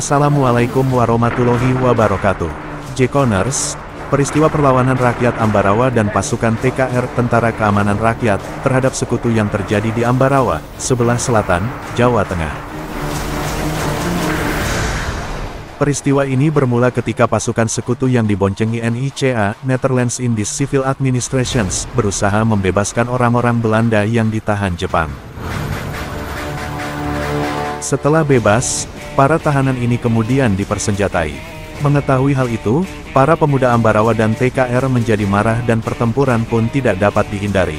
Assalamualaikum warahmatullahi wabarakatuh. J-Corners, peristiwa perlawanan rakyat Ambarawa dan pasukan TKR Tentara Keamanan Rakyat terhadap sekutu yang terjadi di Ambarawa, sebelah selatan, Jawa Tengah. Peristiwa ini bermula ketika pasukan sekutu yang diboncengi NICA, Netherlands Indies Civil Administrations, berusaha membebaskan orang-orang Belanda yang ditahan Jepang. Setelah bebas, para tahanan ini kemudian dipersenjatai. Mengetahui hal itu, para pemuda Ambarawa dan TKR menjadi marah dan pertempuran pun tidak dapat dihindari.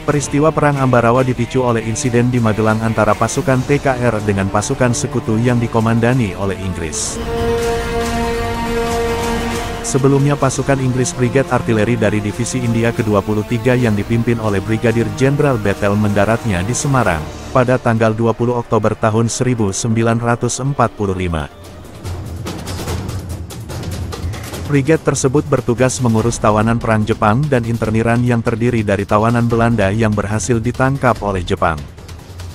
Peristiwa Perang Ambarawa dipicu oleh insiden di Magelang antara pasukan TKR dengan pasukan sekutu yang dikomandani oleh Inggris. Sebelumnya pasukan Inggris Brigade Artileri dari Divisi India ke-23 yang dipimpin oleh Brigadir Jenderal Bethel mendaratnya di Semarang, pada tanggal 20 Oktober tahun 1945. Brigade tersebut bertugas mengurus tawanan perang Jepang dan interniran yang terdiri dari tawanan Belanda yang berhasil ditangkap oleh Jepang.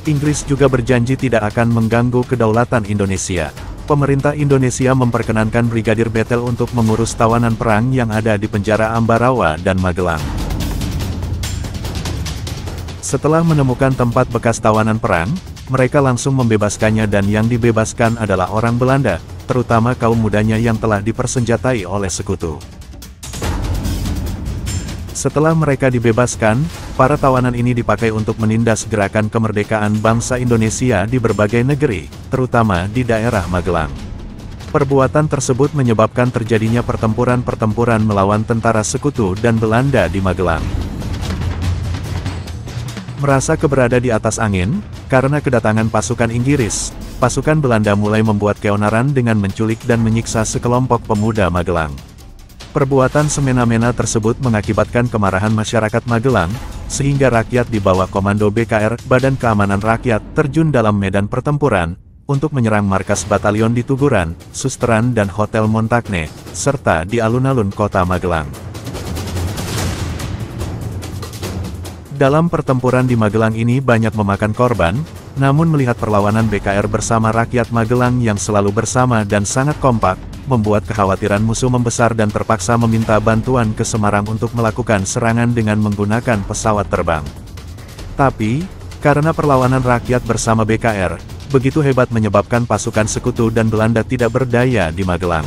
Inggris juga berjanji tidak akan mengganggu kedaulatan Indonesia. Pemerintah Indonesia memperkenankan Brigadir Bethel untuk mengurus tawanan perang yang ada di penjara Ambarawa dan Magelang. Setelah menemukan tempat bekas tawanan perang, mereka langsung membebaskannya dan yang dibebaskan adalah orang Belanda, terutama kaum mudanya yang telah dipersenjatai oleh sekutu. Setelah mereka dibebaskan, para tawanan ini dipakai untuk menindas gerakan kemerdekaan bangsa Indonesia di berbagai negeri, terutama di daerah Magelang. Perbuatan tersebut menyebabkan terjadinya pertempuran-pertempuran melawan tentara sekutu dan Belanda di Magelang. Merasa keberada di atas angin, karena kedatangan pasukan Inggris, pasukan Belanda mulai membuat keonaran dengan menculik dan menyiksa sekelompok pemuda Magelang. Perbuatan semena-mena tersebut mengakibatkan kemarahan masyarakat Magelang, sehingga rakyat di bawah komando BKR, Badan Keamanan Rakyat, terjun dalam medan pertempuran, untuk menyerang markas batalion di Tuguran, Susteran dan Hotel Montagne, serta di alun-alun kota Magelang. Dalam pertempuran di Magelang ini banyak memakan korban, namun melihat perlawanan BKR bersama rakyat Magelang yang selalu bersama dan sangat kompak, membuat kekhawatiran musuh membesar dan terpaksa meminta bantuan ke Semarang untuk melakukan serangan dengan menggunakan pesawat terbang. Tapi, karena perlawanan rakyat bersama BKR, begitu hebat menyebabkan pasukan sekutu dan Belanda tidak berdaya di Magelang.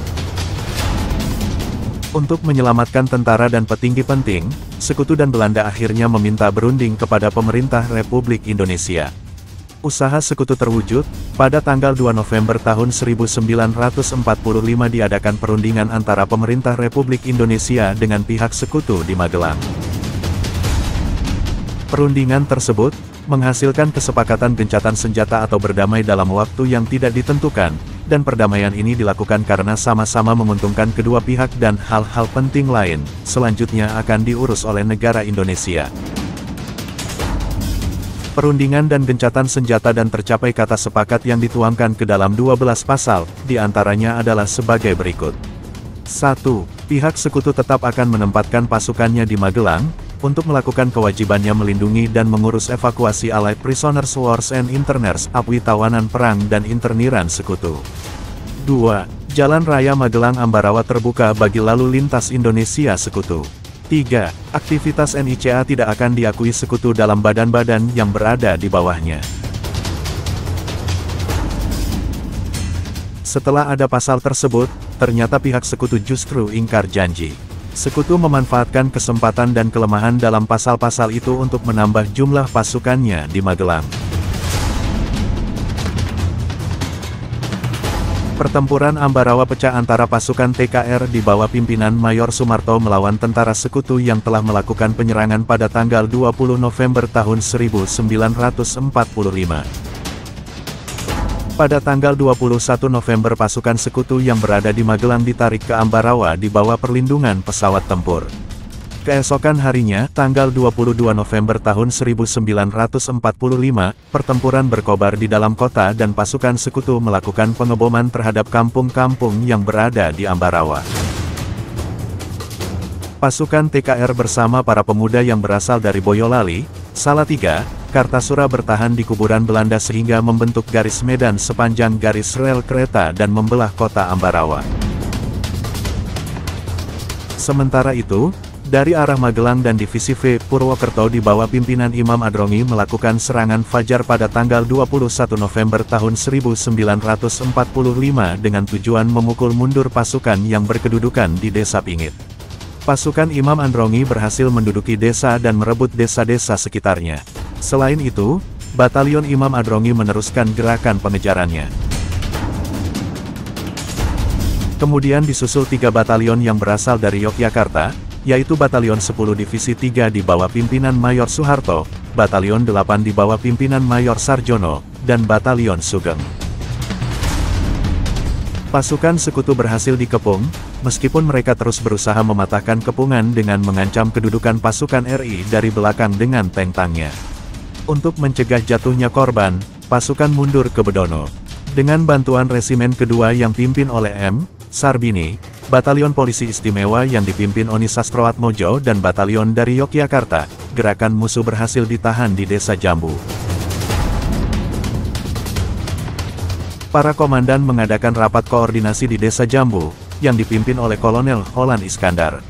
Untuk menyelamatkan tentara dan petinggi penting, sekutu dan Belanda akhirnya meminta berunding kepada pemerintah Republik Indonesia. Usaha sekutu terwujud, pada tanggal 2 November tahun 1945 diadakan perundingan antara pemerintah Republik Indonesia dengan pihak sekutu di Magelang. Perundingan tersebut menghasilkan kesepakatan gencatan senjata atau berdamai dalam waktu yang tidak ditentukan, dan perdamaian ini dilakukan karena sama-sama menguntungkan kedua pihak dan hal-hal penting lain, selanjutnya akan diurus oleh negara Indonesia. Perundingan dan gencatan senjata dan tercapai kata sepakat yang dituangkan ke dalam 12 pasal, diantaranya adalah sebagai berikut. 1. Pihak sekutu tetap akan menempatkan pasukannya di Magelang, untuk melakukan kewajibannya melindungi dan mengurus evakuasi Allied Prisoners Wars and Interners, APWI tawanan perang dan interniran sekutu. 2. Jalan Raya Magelang Ambarawa terbuka bagi lalu lintas Indonesia sekutu. 3. Aktivitas NICA tidak akan diakui sekutu dalam badan-badan yang berada di bawahnya. Setelah ada pasal tersebut, ternyata pihak sekutu justru ingkar janji. Sekutu memanfaatkan kesempatan dan kelemahan dalam pasal-pasal itu untuk menambah jumlah pasukannya di Magelang. Pertempuran Ambarawa pecah antara pasukan TKR di bawah pimpinan Mayor Sumarto melawan tentara sekutu yang telah melakukan penyerangan pada tanggal 20 November tahun 1945. Pada tanggal 21 November pasukan sekutu yang berada di Magelang ditarik ke Ambarawa di bawah perlindungan pesawat tempur. Keesokan harinya, tanggal 22 November tahun 1945, pertempuran berkobar di dalam kota dan pasukan sekutu melakukan pengeboman terhadap kampung-kampung yang berada di Ambarawa. Pasukan TKR bersama para pemuda yang berasal dari Boyolali, Salatiga, Kartasura bertahan di kuburan Belanda sehingga membentuk garis medan sepanjang garis rel kereta dan membelah kota Ambarawa. Sementara itu, dari arah Magelang dan Divisi V, Purwokerto di bawah pimpinan Imam Adrongi melakukan serangan fajar pada tanggal 21 November tahun 1945 dengan tujuan memukul mundur pasukan yang berkedudukan di Desa Pingit. Pasukan Imam Adrongi berhasil menduduki desa dan merebut desa-desa sekitarnya. Selain itu, Batalion Imam Adrongi meneruskan gerakan pengejarannya. Kemudian disusul 3 batalion yang berasal dari Yogyakarta, yaitu Batalion 10 Divisi 3 di bawah pimpinan Mayor Soeharto, Batalion 8 di bawah pimpinan Mayor Sarjono, dan Batalion Sugeng. Pasukan sekutu berhasil dikepung, meskipun mereka terus berusaha mematahkan kepungan dengan mengancam kedudukan pasukan RI dari belakang dengan tank-tanknya. Untuk mencegah jatuhnya korban, pasukan mundur ke Bedono. Dengan bantuan resimen kedua yang dipimpin oleh M. Sarbini, Batalion Polisi Istimewa yang dipimpin Oni Sastroatmojo dan batalion dari Yogyakarta, gerakan musuh berhasil ditahan di Desa Jambu. Para komandan mengadakan rapat koordinasi di Desa Jambu, yang dipimpin oleh Kolonel Holland Iskandar.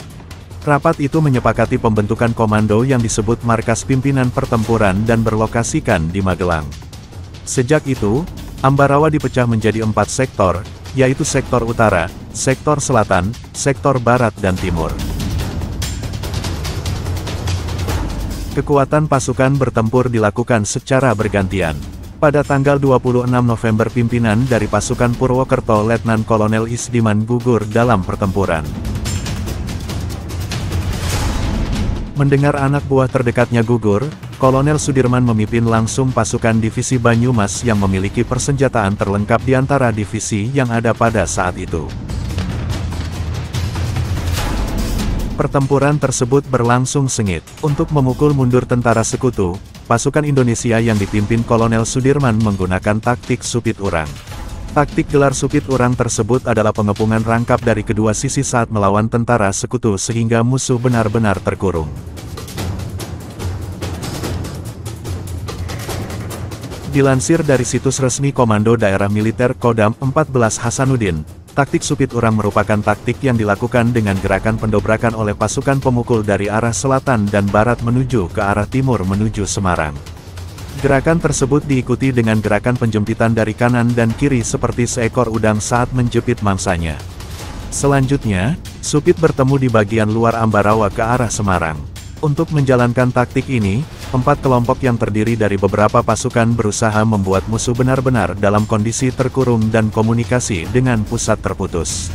Rapat itu menyepakati pembentukan komando yang disebut Markas Pimpinan Pertempuran dan berlokasikan di Magelang. Sejak itu, Ambarawa dipecah menjadi 4 sektor, yaitu sektor utara, sektor selatan, sektor barat dan timur. Kekuatan pasukan bertempur dilakukan secara bergantian. Pada tanggal 26 November pimpinan dari pasukan Purwokerto Letnan Kolonel Isdiman gugur dalam pertempuran. Mendengar anak buah terdekatnya gugur, Kolonel Sudirman memimpin langsung pasukan Divisi Banyumas yang memiliki persenjataan terlengkap di antara divisi yang ada pada saat itu. Pertempuran tersebut berlangsung sengit. Untuk memukul mundur tentara sekutu, pasukan Indonesia yang dipimpin Kolonel Sudirman menggunakan taktik supit urang. Taktik gelar supit urang tersebut adalah pengepungan rangkap dari kedua sisi saat melawan tentara sekutu sehingga musuh benar-benar terkurung. Dilansir dari situs resmi Komando Daerah Militer Kodam 14 Hasanuddin, taktik supit urang merupakan taktik yang dilakukan dengan gerakan pendobrakan oleh pasukan pemukul dari arah selatan dan barat menuju ke arah timur menuju Semarang. Gerakan tersebut diikuti dengan gerakan penjempitan dari kanan dan kiri seperti seekor udang saat menjepit mangsanya. Selanjutnya, supit bertemu di bagian luar Ambarawa ke arah Semarang. Untuk menjalankan taktik ini, 4 kelompok yang terdiri dari beberapa pasukan berusaha membuat musuh benar-benar dalam kondisi terkurung dan komunikasi dengan pusat terputus.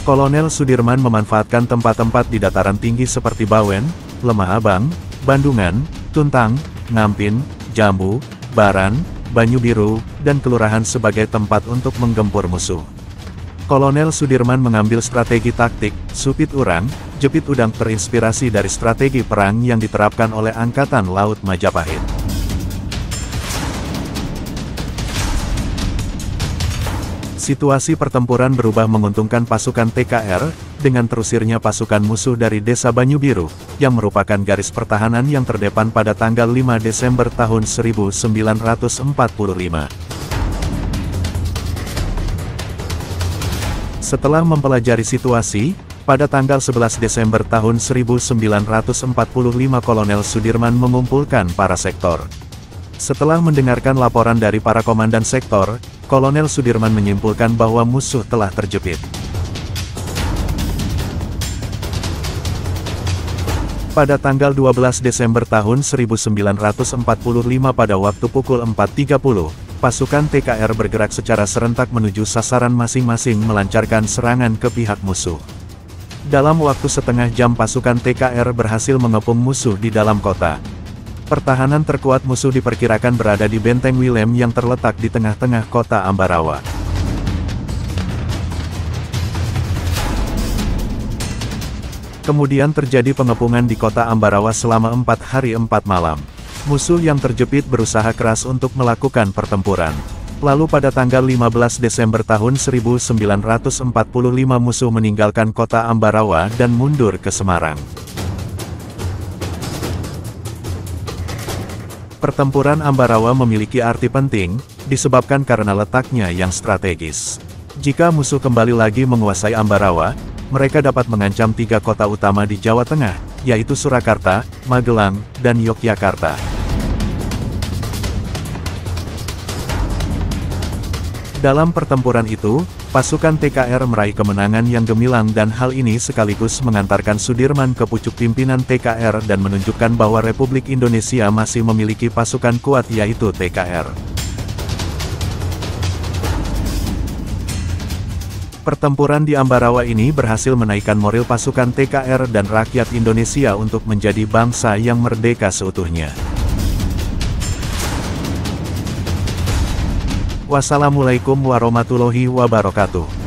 Kolonel Sudirman memanfaatkan tempat-tempat di dataran tinggi seperti Bawen, Lemah Abang, Bandungan, Tuntang, Ngampin, Jambu, Baran, Banyu Biru, dan Kelurahan sebagai tempat untuk menggempur musuh. Kolonel Sudirman mengambil strategi taktik, supit urang, jepit udang terinspirasi dari strategi perang yang diterapkan oleh Angkatan Laut Majapahit. Situasi pertempuran berubah menguntungkan pasukan TKR, dengan terusirnya pasukan musuh dari Desa Banyu Biru, yang merupakan garis pertahanan yang terdepan pada tanggal 5 Desember tahun 1945. Setelah mempelajari situasi, pada tanggal 11 Desember tahun 1945 Kolonel Sudirman mengumpulkan para sektor. Setelah mendengarkan laporan dari para komandan sektor, Kolonel Sudirman menyimpulkan bahwa musuh telah terjepit. Pada tanggal 12 Desember tahun 1945 pada waktu pukul 4.30, pasukan TKR bergerak secara serentak menuju sasaran masing-masing melancarkan serangan ke pihak musuh. Dalam waktu setengah jam pasukan TKR berhasil mengepung musuh di dalam kota. Pertahanan terkuat musuh diperkirakan berada di Benteng Willem yang terletak di tengah-tengah kota Ambarawa. Kemudian terjadi pengepungan di kota Ambarawa selama 4 hari 4 malam. Musuh yang terjepit berusaha keras untuk melakukan pertempuran. Lalu pada tanggal 15 Desember tahun 1945 musuh meninggalkan kota Ambarawa dan mundur ke Semarang. Pertempuran Ambarawa memiliki arti penting, disebabkan karena letaknya yang strategis. Jika musuh kembali lagi menguasai Ambarawa, mereka dapat mengancam 3 kota utama di Jawa Tengah, yaitu Surakarta, Magelang, dan Yogyakarta. Dalam pertempuran itu, pasukan TKR meraih kemenangan yang gemilang dan hal ini sekaligus mengantarkan Sudirman ke pucuk pimpinan TKR dan menunjukkan bahwa Republik Indonesia masih memiliki pasukan kuat yaitu TKR. Pertempuran di Ambarawa ini berhasil menaikkan moral pasukan TKR dan rakyat Indonesia untuk menjadi bangsa yang merdeka seutuhnya. Wassalamualaikum warahmatullahi wabarakatuh.